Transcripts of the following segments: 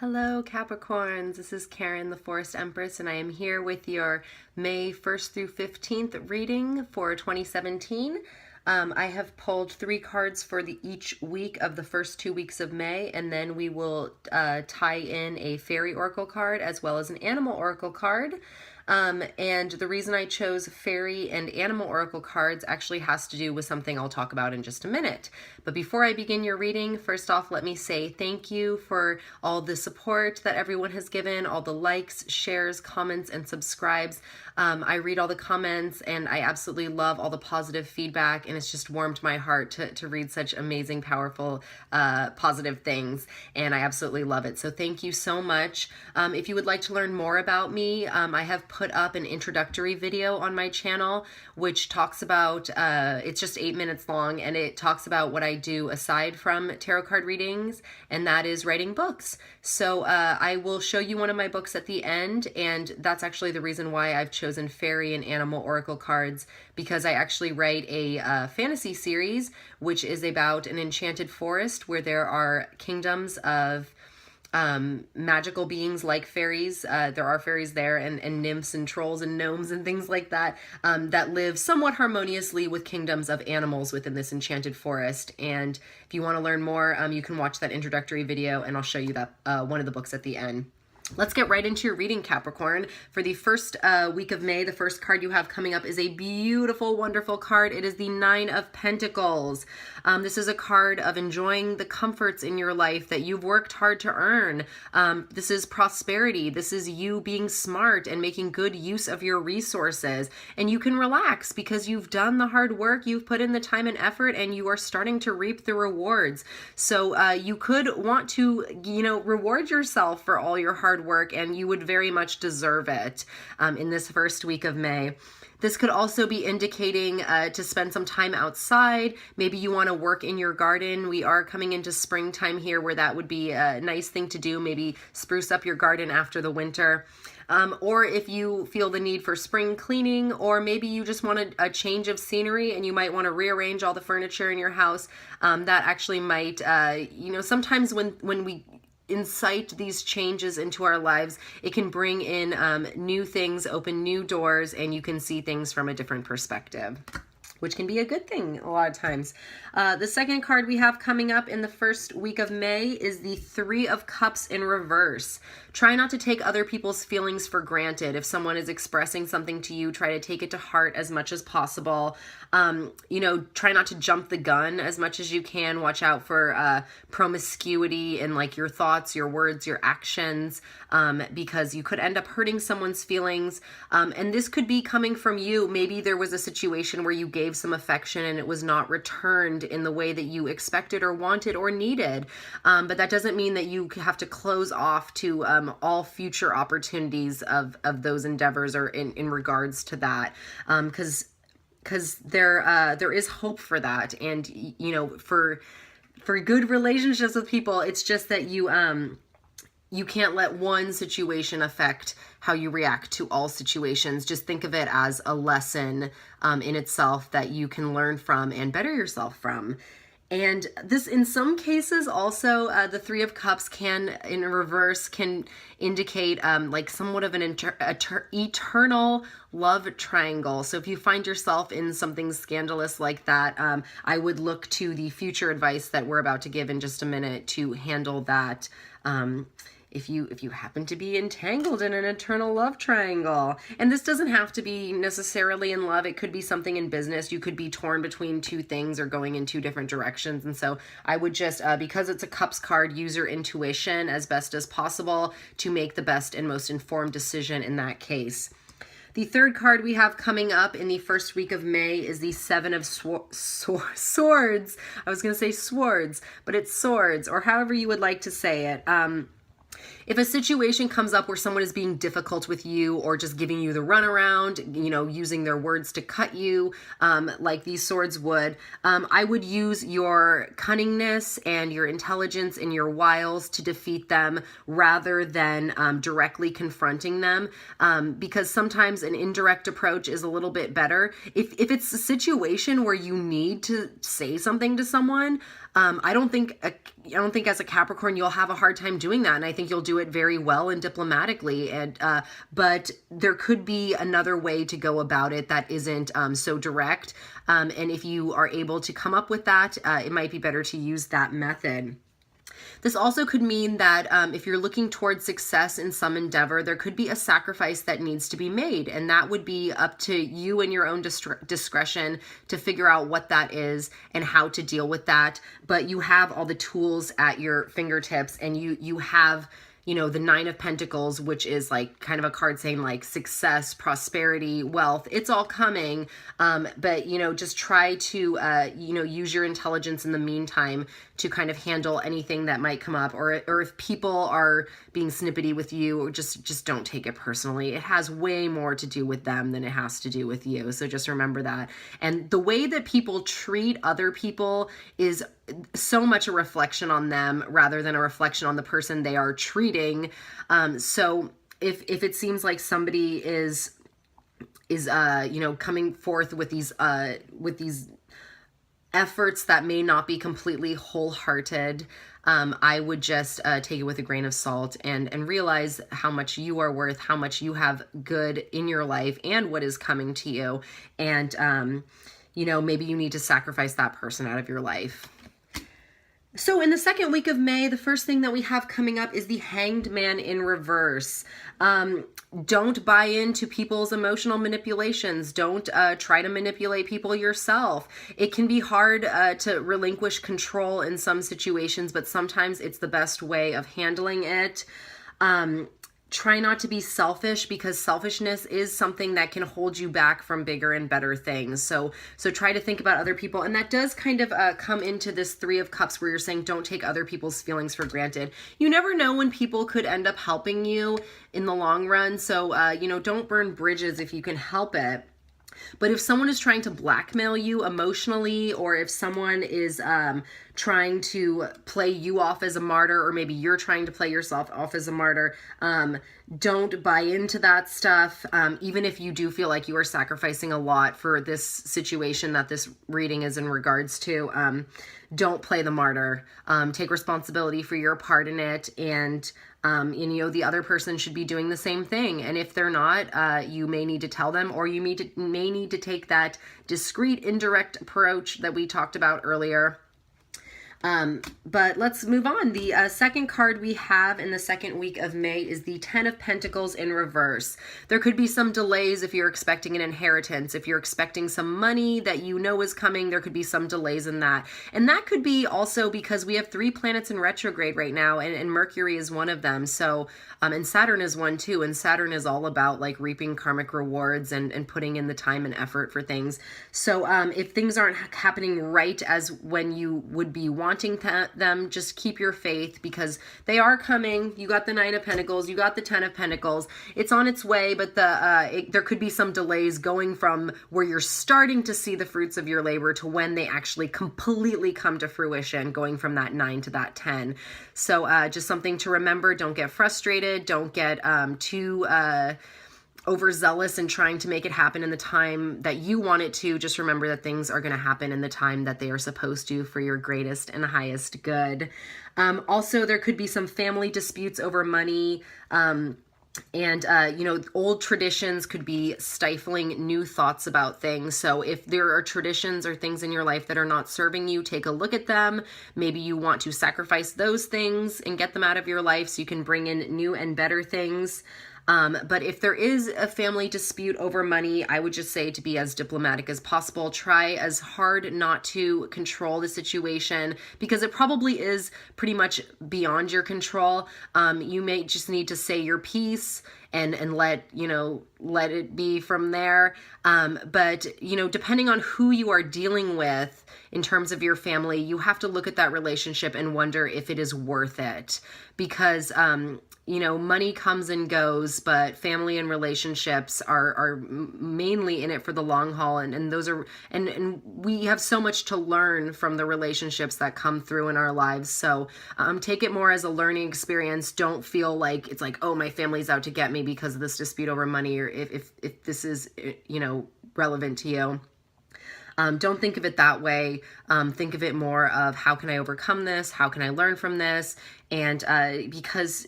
Hello, Capricorns. This is Karen, the Forest Empress, and I am here with your May 1st through 15th reading for 2017. I have pulled 3 cards for each week of the first 2 weeks of May, and then we will tie in a fairy oracle card as well as an animal oracle card. And the reason I chose fairy and animal oracle cards actually has to do with something I'll talk about in just a minute. But before I begin your reading, first off, let me say thank you for all the support that everyone has given, all the likes, shares, comments, and subscribes. I read all the comments and I absolutely love all the positive feedback, and it's just warmed my heart to read such amazing, powerful, positive things, and I absolutely love it. So thank you so much. If you would like to learn more about me, I have put up an introductory video on my channel which talks about, it's just 8 minutes long, and it talks about what I do aside from tarot card readings, and that is writing books. So I will show you one of my books at the end, and that's actually the reason why I've chosen fairy and animal oracle cards, because I actually write a fantasy series which is about an enchanted forest where there are kingdoms of magical beings like fairies. There are fairies there, and nymphs and trolls and gnomes and things like that, that live somewhat harmoniously with kingdoms of animals within this enchanted forest. And if you want to learn more, you can watch that introductory video, and I'll show you that one of the books at the end. Let's get right into your reading, Capricorn. For the first week of May, the first card you have coming up is a beautiful, wonderful card. It is the 9 of Pentacles. This is a card of enjoying the comforts in your life that you've worked hard to earn. This is prosperity. This is you being smart and making good use of your resources. And you can relax because you've done the hard work, you've put in the time and effort, and you are starting to reap the rewards. So you could want to, reward yourself for all your hard work, and you would very much deserve it in this first week of May. This could also be indicating to spend some time outside. Maybe you want to work in your garden. We are coming into springtime here where that would be a nice thing to do. Maybe spruce up your garden after the winter. Or if you feel the need for spring cleaning, or maybe you just want a change of scenery and you might want to rearrange all the furniture in your house. That actually might, sometimes when we incite these changes into our lives, it can bring in new things, open new doors, and you can see things from a different perspective, which can be a good thing a lot of times. The second card we have coming up in the first week of May is the 3 of Cups in reverse. Try not to take other people's feelings for granted. If someone is expressing something to you, try to take it to heart as much as possible. Try not to jump the gun as much as you can. Watch out for promiscuity in like your thoughts, your words, your actions, because you could end up hurting someone's feelings. And this could be coming from you. Maybe there was a situation where you gave some affection and it was not returned in the way that you expected or wanted or needed. But that doesn't mean that you have to close off to all future opportunities of those endeavors or in regards to that. Because there is hope for that. And, for good relationships with people, it's just that you can't let one situation affect how you react to all situations. Just think of it as a lesson in itself that you can learn from and better yourself from. And this, in some cases, also the 3 of Cups in reverse can indicate like somewhat of an eternal love triangle. So if you find yourself in something scandalous like that, I would look to the future advice that we're about to give in just a minute to handle that. If you happen to be entangled in an eternal love triangle. And this doesn't have to be necessarily in love. It could be something in business. You could be torn between 2 things or going in 2 different directions. And so I would just, because it's a Cups card, use your intuition as best as possible to make the best and most informed decision in that case. The third card we have coming up in the first week of May is the 7 of Swords. I was going to say swords, but it's swords, or however you would like to say it. If a situation comes up where someone is being difficult with you or just giving you the runaround, using their words to cut you, like these swords would, I would use your cunningness and your intelligence and your wiles to defeat them rather than directly confronting them, because sometimes an indirect approach is a little bit better. If it's a situation where you need to say something to someone, I don't think as a Capricorn you'll have a hard time doing that, and I think you'll do do it very well and diplomatically. And but there could be another way to go about it that isn't so direct. And if you are able to come up with that, it might be better to use that method. This also could mean that if you're looking towards success in some endeavor, there could be a sacrifice that needs to be made. And that would be up to you and your own discretion to figure out what that is and how to deal with that. But you have all the tools at your fingertips, and you have, you know, the Nine of Pentacles, which is like kind of a card saying like success, prosperity, wealth. It's all coming. But, you know, just try to, you know, use your intelligence in the meantime to kind of handle anything that might come up, or if people are being snippety with you, or just don't take it personally. It has way more to do with them than it has to do with you. So just remember that. And the way that people treat other people is so much a reflection on them rather than a reflection on the person they are treating. So if it seems like somebody is you know, coming forth with these efforts that may not be completely wholehearted, I would just take it with a grain of salt and realize how much you are worth, how much you have good in your life and what is coming to you. And, you know, maybe you need to sacrifice that person out of your life. So in the second week of May, the first thing that we have coming up is the Hanged Man in reverse. Don't buy into people's emotional manipulations. Don't try to manipulate people yourself. It can be hard to relinquish control in some situations, but sometimes it's the best way of handling it. Try not to be selfish, because selfishness is something that can hold you back from bigger and better things. So try to think about other people. And that does kind of come into this Three of Cups, where you're saying don't take other people's feelings for granted. You never know when people could end up helping you in the long run. So, you know, don't burn bridges if you can help it. But if someone is trying to blackmail you emotionally, or if someone is trying to play you off as a martyr, or maybe you're trying to play yourself off as a martyr, don't buy into that stuff. Even if you do feel like you are sacrificing a lot for this situation that this reading is in regards to, don't play the martyr. Take responsibility for your part in it, and you know, the other person should be doing the same thing. And if they're not, you may need to tell them, or you may need to take that discreet, indirect approach that we talked about earlier. But let's move on. The second card we have in the second week of May is the Ten of Pentacles in reverse. There could be some delays if you're expecting an inheritance. If you're expecting some money that you know is coming, there could be some delays in that. And that could be also because we have 3 planets in retrograde right now, and Mercury is one of them. So, and Saturn is one too. And Saturn is all about like reaping karmic rewards and putting in the time and effort for things. So, if things aren't happening right as when you would be wanting them, just keep your faith, because they are coming. You got the Nine of Pentacles, you got the Ten of Pentacles. It's on its way, but there could be some delays going from where you're starting to see the fruits of your labor to when they actually completely come to fruition, going from that 9 to that 10. So just something to remember. Don't get frustrated. Don't get too overzealous in trying to make it happen in the time that you want it to. Just remember that things are going to happen in the time that they are supposed to, for your greatest and highest good. Also, there could be some family disputes over money. And, you know, old traditions could be stifling new thoughts about things. So if there are traditions or things in your life that are not serving you, take a look at them. Maybe you want to sacrifice those things and get them out of your life so you can bring in new and better things. But if there is a family dispute over money, I would just say to be as diplomatic as possible. Try as hard not to control the situation, because it probably is pretty much beyond your control. You may just need to say your piece and let it be from there. But, you know, depending on who you are dealing with in terms of your family, you have to look at that relationship and wonder if it is worth it, because, you know, money comes and goes, but family and relationships are mainly in it for the long haul. And those are, and we have so much to learn from the relationships that come through in our lives. So, take it more as a learning experience. Don't feel like it's like, oh, my family's out to get me because of this dispute over money, or if this is, you know, relevant to you. Don't think of it that way. Think of it more of, how can I overcome this? How can I learn from this? And, because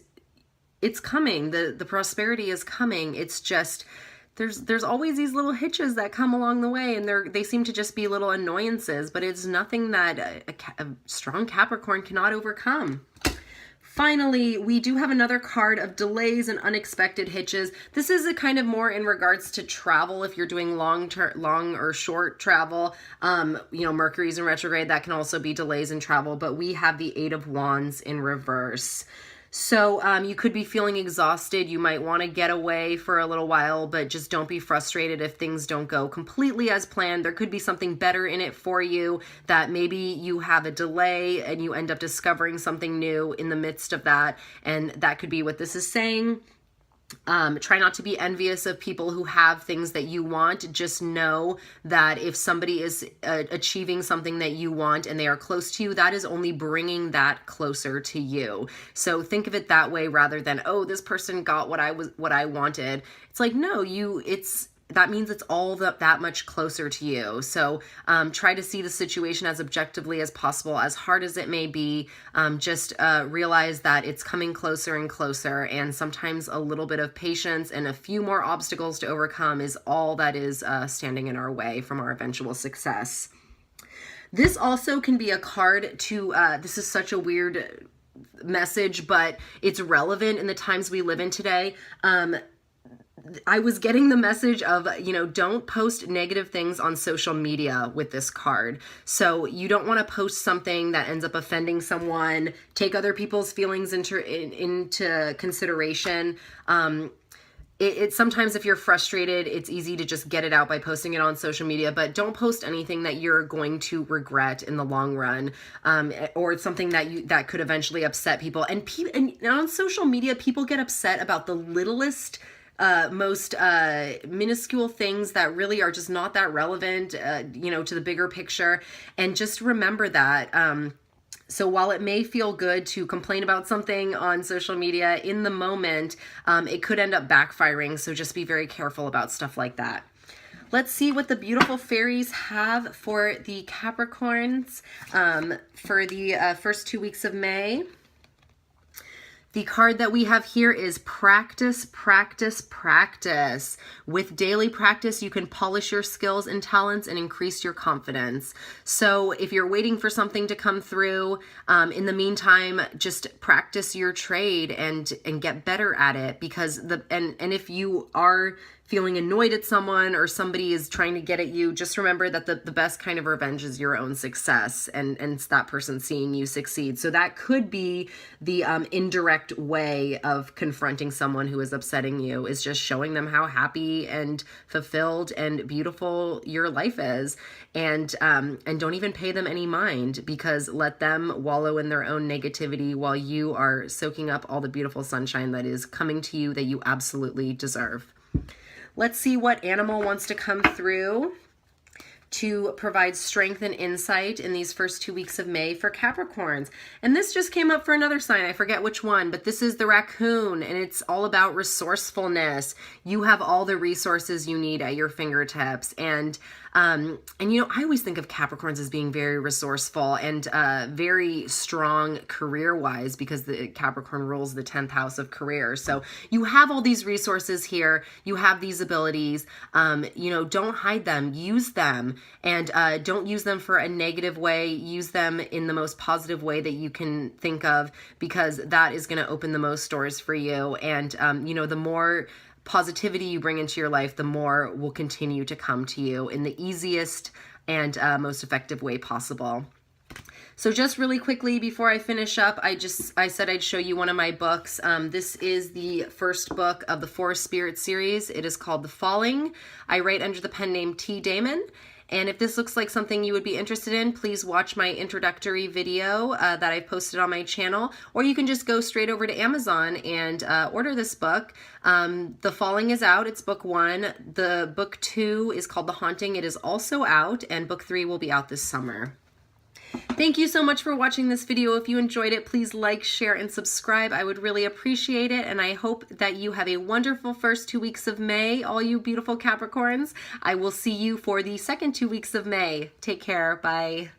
it's coming. The prosperity is coming. It's just there's always these little hitches that come along the way, and they seem to just be little annoyances, but it's nothing that a strong Capricorn cannot overcome. Finally, we do have another card of delays and unexpected hitches. This is a kind of more in regards to travel. If you're doing long or short travel, Mercury's in retrograde, that can also be delays in travel, but we have the Eight of Wands in reverse. So you could be feeling exhausted. You might want to get away for a little while, but just don't be frustrated if things don't go completely as planned. There could be something better in it for you, that maybe you have a delay and you end up discovering something new in the midst of that. And that could be what this is saying. Try not to be envious of people who have things that you want. Just know that if somebody is achieving something that you want and they are close to you, that is only bringing that closer to you. So think of it that way, rather than, oh, this person got what I wanted. It's like, no, that means it's all that much closer to you. So try to see the situation as objectively as possible, as hard as it may be. Just realize that it's coming closer and closer, and sometimes a little bit of patience and a few more obstacles to overcome is all that is standing in our way from our eventual success. This also can be a card to, this is such a weird message, but it's relevant in the times we live in today. I was getting the message of, don't post negative things on social media with this card. So you don't want to post something that ends up offending someone, take other people's feelings into consideration. Sometimes if you're frustrated, it's easy to just get it out by posting it on social media, but don't post anything that you're going to regret in the long run, or something that could eventually upset people. And on social media, people get upset about the littlest, most minuscule things that really are just not that relevant, to the bigger picture. And just remember that. So while it may feel good to complain about something on social media in the moment, it could end up backfiring. So just be very careful about stuff like that. Let's see what the beautiful fairies have for the Capricorns for the first 2 weeks of May. The card that we have here is practice, practice, practice. With daily practice, you can polish your skills and talents and increase your confidence. So if you're waiting for something to come through, in the meantime, just practice your trade and get better at it, because and if you are feeling annoyed at someone or somebody is trying to get at you, just remember that the best kind of revenge is your own success, and it's that person seeing you succeed. So that could be the indirect way of confronting someone who is upsetting you, is just showing them how happy and fulfilled and beautiful your life is. And don't even pay them any mind, because let them wallow in their own negativity while you are soaking up all the beautiful sunshine that is coming to you that you absolutely deserve. Let's see what animal wants to come through to provide strength and insight in these first 2 weeks of May for Capricorns. And this just came up for another sign. I forget which one, but this is the raccoon, and it's all about resourcefulness. You have all the resources you need at your fingertips. And I always think of Capricorns as being very resourceful and very strong career-wise, because the Capricorn rules the 10th house of career. So you have all these resources here. You have these abilities. Don't hide them. Use them, and don't use them for a negative way. Use them in the most positive way that you can think of, because that is going to open the most doors for you. And the more positivity you bring into your life, the more will continue to come to you in the easiest and most effective way possible. So just really quickly before I finish up, I said I'd show you one of my books. This is the first book of the Forest Spirit series. It is called The Falling. I write under the pen name T. Damon. And if this looks like something you would be interested in, please watch my introductory video that I've posted on my channel, or you can just go straight over to Amazon and order this book. The Falling is out. It's book 1. The book 2 is called The Haunting. It is also out, and book 3 will be out this summer. Thank you so much for watching this video. If you enjoyed it, please like, share, and subscribe. I would really appreciate it, and I hope that you have a wonderful first 2 weeks of May, all you beautiful Capricorns. I will see you for the second 2 weeks of May. Take care. Bye.